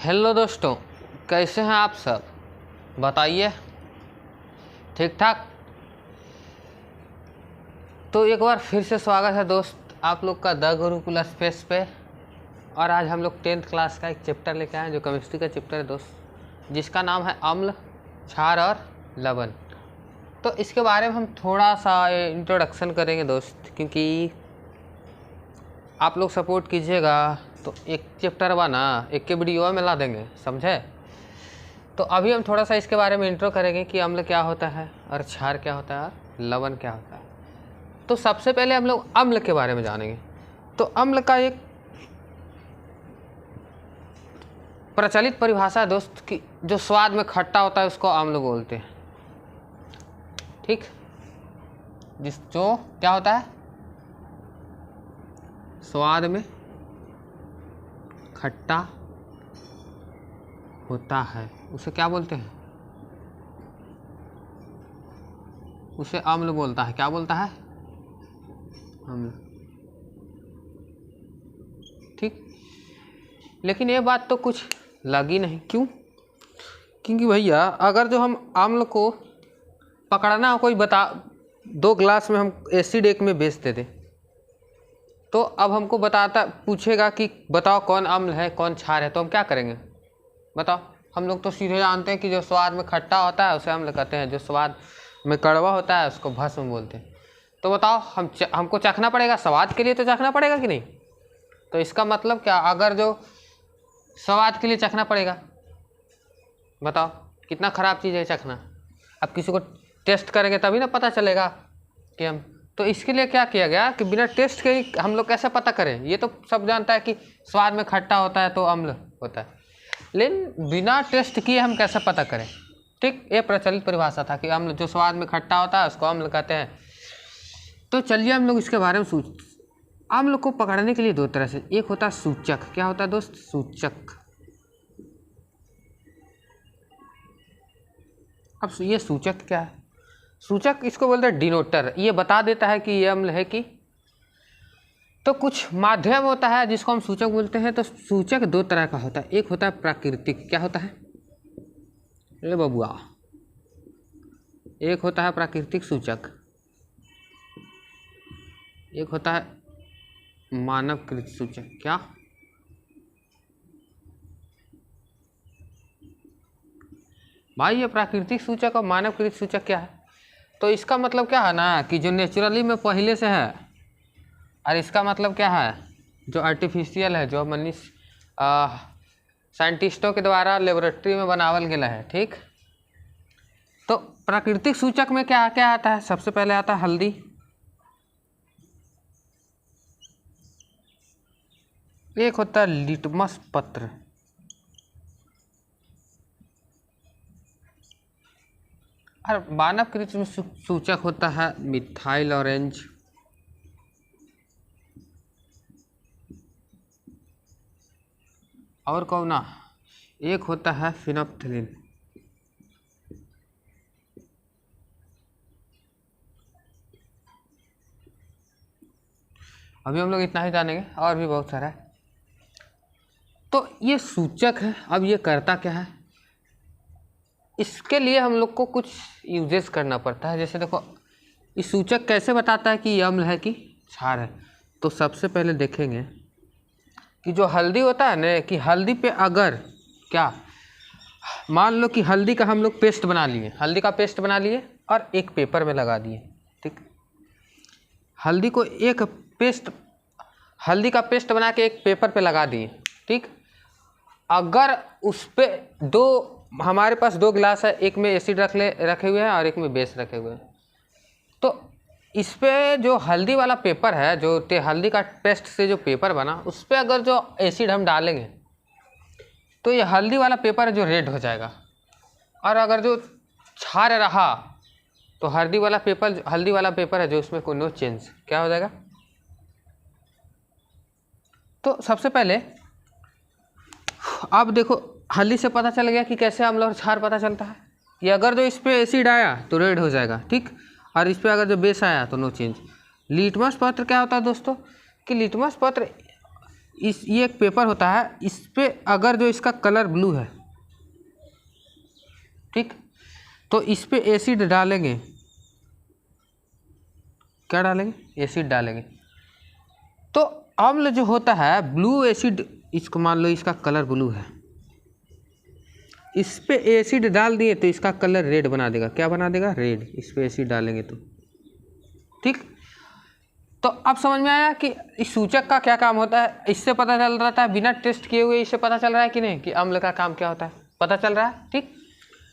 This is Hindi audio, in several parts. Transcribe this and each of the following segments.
हेलो दोस्तों, कैसे हैं आप सब? बताइए, ठीक ठाक? तो एक बार फिर से स्वागत है दोस्त आप लोग का द गुरुकुल स्पेस पे। और आज हम लोग 10th क्लास का एक चैप्टर लेके आए हैं जो केमिस्ट्री का चैप्टर है दोस्त, जिसका नाम है अम्ल, क्षार और लवण। तो इसके बारे में हम थोड़ा सा इंट्रोडक्शन करेंगे दोस्त, क्योंकि आप लोग सपोर्ट कीजिएगा तो एक चैप्टर बना एक के वीडियो में ला देंगे, समझे? तो अभी हम थोड़ा सा इसके बारे में इंट्रो करेंगे कि अम्ल क्या होता है और क्षार क्या होता है और लवण क्या होता है। तो सबसे पहले हम लोग अम्ल के बारे में जानेंगे। तो अम्ल का एक प्रचलित परिभाषा है दोस्त कि जो स्वाद में खट्टा होता है उसको अम्ल बोलते हैं, ठीक? जो क्या होता है, स्वाद में खट्टा होता है उसे क्या बोलते हैं? उसे अम्ल बोलता है। क्या बोलता है? अम्ल, ठीक। लेकिन ये बात तो कुछ लगी नहीं, क्यों? क्योंकि भैया अगर जो हम अम्ल को पकड़ना कोई बता 2 ग्लास में हम एसिड एक में बेच देते, तो अब हमको पूछेगा कि बताओ कौन अम्ल है कौन क्षार है, तो हम क्या करेंगे बताओ? हम लोग तो सीधे जानते हैं कि जो स्वाद में खट्टा होता है उसे अम्ल कहते हैं, जो स्वाद में कड़वा होता है उसको भस्म बोलते हैं। तो बताओ हमको चखना पड़ेगा, स्वाद के लिए तो चखना पड़ेगा कि नहीं? तो इसका मतलब क्या, अगर जो स्वाद के लिए चखना पड़ेगा, बताओ कितना ख़राब चीज़ है चखना। अब किसी को टेस्ट करेंगे तभी ना पता चलेगा कि हम, तो इसके लिए क्या किया गया कि बिना टेस्ट के ही हम लोग कैसे पता करें? ये तो सब जानता है कि स्वाद में खट्टा होता है तो अम्ल होता है, लेकिन बिना टेस्ट किए हम कैसे पता करें? ठीक, ये प्रचलित परिभाषा था कि अम्ल जो स्वाद में खट्टा होता है उसको अम्ल कहते हैं। तो चलिए हम लोग इसके बारे में अम्ल को पकड़ने के लिए 2 तरह से, एक होता है सूचक। क्या होता है दोस्त? सूचक। अब ये सूचक क्या है? सूचक इसको बोलते हैं डिनोटर, ये बता देता है कि ये अम्ल है कि। तो कुछ माध्यम होता है जिसको हम सूचक बोलते हैं। तो सूचक 2 तरह का होता है, एक होता है प्राकृतिक। क्या होता है ए बबुआ? एक होता है प्राकृतिक सूचक, एक होता है मानवकृत सूचक। क्या? भाई ये प्राकृतिक सूचक और मानवकृत सूचक क्या है? तो इसका मतलब क्या है ना कि जो नेचुरली में पहले से है, और इसका मतलब क्या है जो आर्टिफिशियल है, जो मनुष्य साइंटिस्टों के द्वारा लेबोरेटरी में बनावल गया है, ठीक? तो प्राकृतिक सूचक में क्या क्या आता है? सबसे पहले आता है हल्दी, एक होता है लिटमस पत्र, और मानवकृत में सूचक होता है मिथाइल ऑरेंज, और कौन ना, एक होता है फिनोप्थिलीन। अभी हम लोग इतना ही जानेंगे, और भी बहुत सारा है। तो ये सूचक है। अब ये करता क्या है? इसके लिए हम लोग को कुछ यूजेस करना पड़ता है। जैसे देखो, इस सूचक कैसे बताता है कि ये अम्ल है कि क्षार है? तो सबसे पहले देखेंगे कि जो हल्दी होता है ना, कि हल्दी पे अगर क्या, मान लो कि हल्दी का हम लोग पेस्ट बना लिए, हल्दी का पेस्ट बना लिए और एक पेपर में लगा दिए, ठीक? हल्दी का पेस्ट बना के एक पेपर पे लगा दिए, ठीक? अगर उस पे हमारे पास 2 गिलास है, एक में एसिड रखे हुए हैं और एक में बेस रखे हुए हैं। तो इस पे जो हल्दी वाला पेपर है, जो हल्दी का पेस्ट से जो पेपर बना, उस पे अगर जो एसिड हम डालेंगे तो ये हल्दी वाला पेपर है जो रेड हो जाएगा, और अगर जो क्षार रहा तो हल्दी वाला पेपर है जो उसमें कोई नो चेंज, क्या हो जाएगा? तो सबसे पहले अब देखो, हल्दी से पता चल गया कि कैसे अम्ल और क्षार पता चलता है। ये अगर जो इस पे एसिड आया तो रेड हो जाएगा, ठीक? और इस पे अगर जो बेस आया तो नो चेंज। लिटमस पत्र क्या होता है दोस्तों? कि लिटमस पत्र ये एक पेपर होता है, इस पे अगर जो इसका कलर ब्लू है, ठीक, तो इस पे एसिड डालेंगे, क्या डालेंगे, एसिड डालेंगे, तो अम्ल जो होता है ब्लू एसिड, इसको मान लो इसका कलर ब्लू है, इस पे एसिड डाल दिए तो इसका कलर रेड बना देगा, क्या बना देगा, रेड, इस पे एसिड डालेंगे तो, ठीक। तो अब समझ में आया कि इस सूचक का क्या काम होता है, इससे पता चल रहा है बिना टेस्ट किए हुए, इससे पता चल रहा है कि नहीं कि अम्ल का काम क्या होता है, पता चल रहा है, ठीक।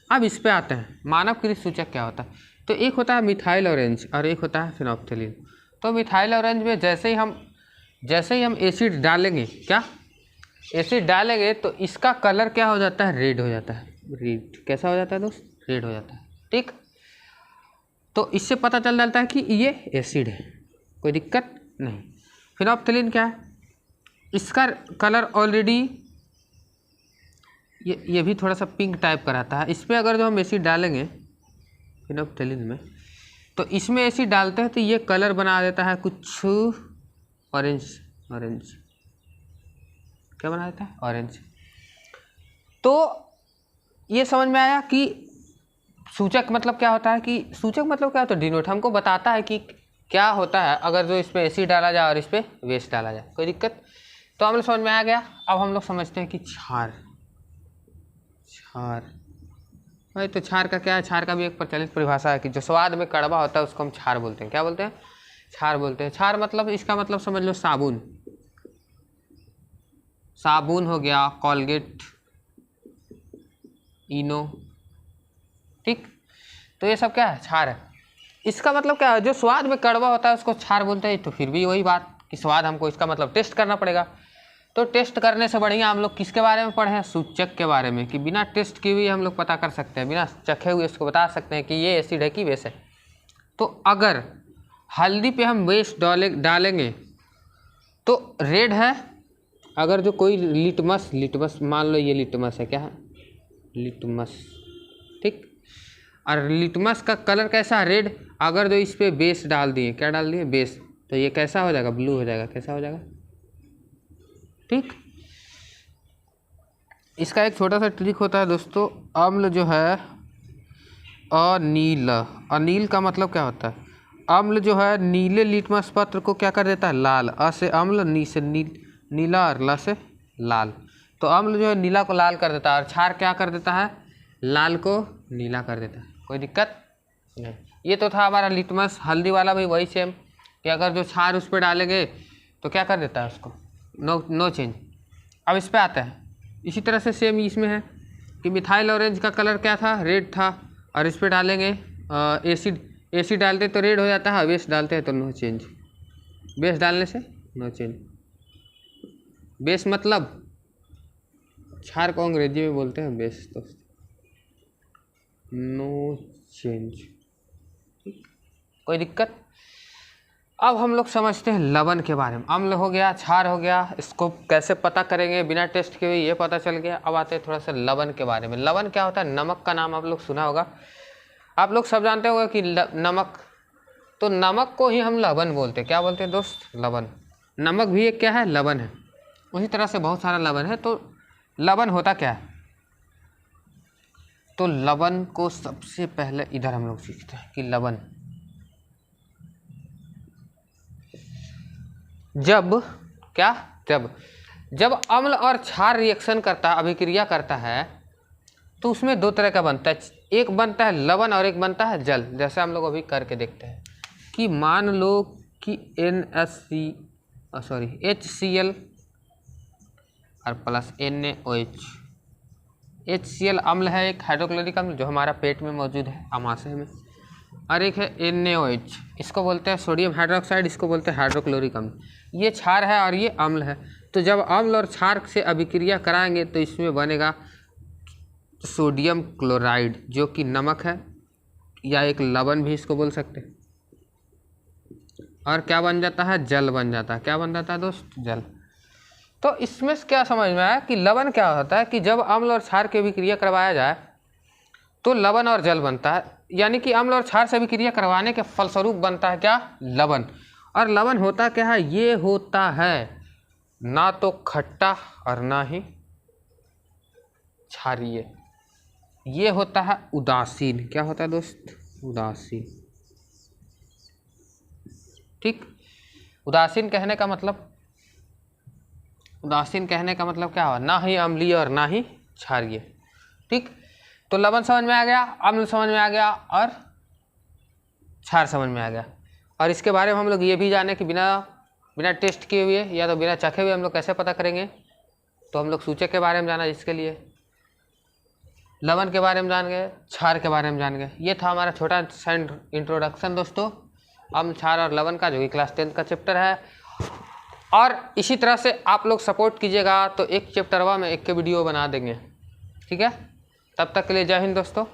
अब इस पे आते हैं, मानव कृत सूचक क्या होता है। तो एक होता है मिथाइल ऑरेंज और एक होता है फिनोप्थेलिन। तो मिथाइल ऑरेंज में जैसे ही हम एसिड डालेंगे, क्या एसिड डालेंगे तो इसका कलर क्या हो जाता है, रेड हो जाता है, रेड, कैसा हो जाता है दोस्त, रेड हो जाता है, ठीक। तो इससे पता चल जाता है कि ये एसिड है, कोई दिक्कत नहीं। फिनोप्थेलिन क्या है, इसका कलर ऑलरेडी ये भी थोड़ा सा पिंक टाइप का रहता है, इस पर अगर जो हम एसिड डालेंगे फिनोप्थेलिन में, तो इसमें एसिड डालते हैं तो ये कलर बना देता है कुछ ऑरेंज, क्या बना देता है, ऑरेंज। तो ये समझ में आया कि सूचक मतलब क्या होता है, कि सूचक मतलब क्या होता है, डिनोट, हमको बताता है कि क्या होता है अगर जो इस पर एसिड डाला जाए और इस पर वेस्ट डाला जाए, कोई दिक्कत। तो हम लोग समझ में आ गया। अब हम लोग समझते हैं कि क्षार भाई, तो क्षार का क्या है, क्षार का भी एक प्रचलित परिभाषा है कि जो स्वाद में कड़वा होता है उसको हम क्षार बोलते हैं, क्या बोलते हैं, क्षार बोलते हैं। क्षार मतलब, इसका मतलब समझ लो साबुन हो गया, कोलगेट, इनो, ठीक। तो ये सब क्या है, क्षार है। इसका मतलब क्या है, जो स्वाद में कड़वा होता है उसको क्षार बोलते हैं। तो फिर भी वही बात कि स्वाद हमको, इसका मतलब टेस्ट करना पड़ेगा। तो टेस्ट करने से बढ़िया हम लोग किसके बारे में पढ़े हैं, सूचक के बारे में, कि बिना टेस्ट किए हुए हम लोग पता कर सकते हैं, बिना चखे हुए इसको बता सकते हैं कि ये एसिड है कि बेस है। तो अगर हल्दी पे हम बेस डालेंगे तो रेड है। अगर जो कोई लिटमस मान लो, ये लिटमस है, क्या है, लिटमस, ठीक। और लिटमस का कलर कैसा है, रेड। अगर जो इस पे बेस डाल दिए, क्या डाल दिए, बेस, तो ये कैसा हो जाएगा, ब्लू हो जाएगा, कैसा हो जाएगा, ठीक। इसका एक छोटा सा ट्रिक होता है दोस्तों, अम्ल जो है अनील का मतलब क्या होता है, अम्ल जो है नीले लिटमस पत्र को क्या कर देता है, लाल, अ से अम्ल, नी से नीला और ल से लाल। तो अम्ल जो है नीला को लाल कर देता है, और क्षार क्या कर देता है, लाल को नीला कर देता है, कोई दिक्कत नहीं। ये तो था हमारा लिटमस। हल्दी वाला भी वही सेम, कि अगर जो क्षार उस पर डालेंगे तो क्या कर देता है उसको, नो चेंज। अब इस पर आता है, इसी तरह से सेम इसमें है कि मिथाइल ऑरेंज का कलर क्या था, रेड था, और इस पर डालेंगे एसिड डालते तो रेड हो जाता है, बेस डालते हैं तो नो चेंज, बेस डालने से नो चेंज। बेस मतलब क्षार को अंग्रेजी में बोलते हैं बेस, तो नो चेंज, कोई दिक्कत। अब हम लोग समझते हैं लवण के बारे में। अम्ल हो गया, क्षार हो गया, इसको कैसे पता करेंगे बिना टेस्ट के हुए, ये पता चल गया। अब आते हैं थोड़ा सा लवण के बारे में। लवण क्या होता है, नमक का नाम आप लोग सुना होगा, आप लोग सब जानते होंगे कि नमक, तो नमक को ही हम लवण बोलते हैं। क्या बोलते हैं दोस्त, लवण। नमक भी एक क्या है, लवण है। उसी तरह से बहुत सारा लवण है। तो लवण होता क्या है, तो लवण को सबसे पहले इधर हम लोग सीखते हैं कि लवण जब अम्ल और क्षार रिएक्शन करता है, अभिक्रिया करता है, तो उसमें दो तरह का बनता है, एक बनता है लवण और एक बनता है जल। जैसे हम लोग अभी करके देखते हैं कि मान लो कि HCl और प्लस NaOH। HCl अम्ल है, एक हाइड्रोक्लोरिक अम्ल जो हमारा पेट में मौजूद है, आमाशय में, और एक है NaOH, इसको बोलते हैं सोडियम हाइड्रोक्साइड, इसको बोलते हैं हाइड्रोक्लोरिक अम्ल। ये क्षार है और ये अम्ल है। तो जब अम्ल और क्षार से अभिक्रिया कराएंगे तो इसमें बनेगा सोडियम क्लोराइड, जो कि नमक है, या एक लवण भी इसको बोल सकते हैं। और क्या बन जाता है, जल बन जाता है। क्या बन जाता है दोस्त, जल। तो इसमें से क्या समझ में आया कि लवण क्या होता है, कि जब अम्ल और क्षार की अभिक्रिया करवाया जाए तो लवण और जल बनता है, यानी कि अम्ल और क्षार से अभिक्रिया करवाने के फलस्वरूप बनता है क्या, लवण। और लवण होता क्या है, ये होता है ना तो खट्टा और ना ही क्षारीय। ये होता है उदासीन। क्या होता है दोस्त? उदासीन। ठीक। उदासीन कहने का मतलब क्या हुआ? ना ही अम्लीय और ना ही क्षारीय। ठीक। तो लवण समझ में आ गया, अम्ल समझ में आ गया और क्षार समझ में आ गया। और इसके बारे में हम लोग ये भी जाने कि बिना टेस्ट किए हुए या तो बिना चखे हुए हम लोग कैसे पता करेंगे। तो हम लोग सूचक के बारे में जाना, जिसके लिए लवण के बारे में जान गए, क्षार के बारे में जान गए। ये था हमारा छोटा सा इंट्रोडक्शन दोस्तों, अम्ल, क्षार और लवण का, जो कि क्लास 10 का चैप्टर है। और इसी तरह से आप लोग सपोर्ट कीजिएगा तो एक चैप्टरवा में एक के वीडियो बना देंगे। ठीक है, तब तक के लिए जय हिंद दोस्तों।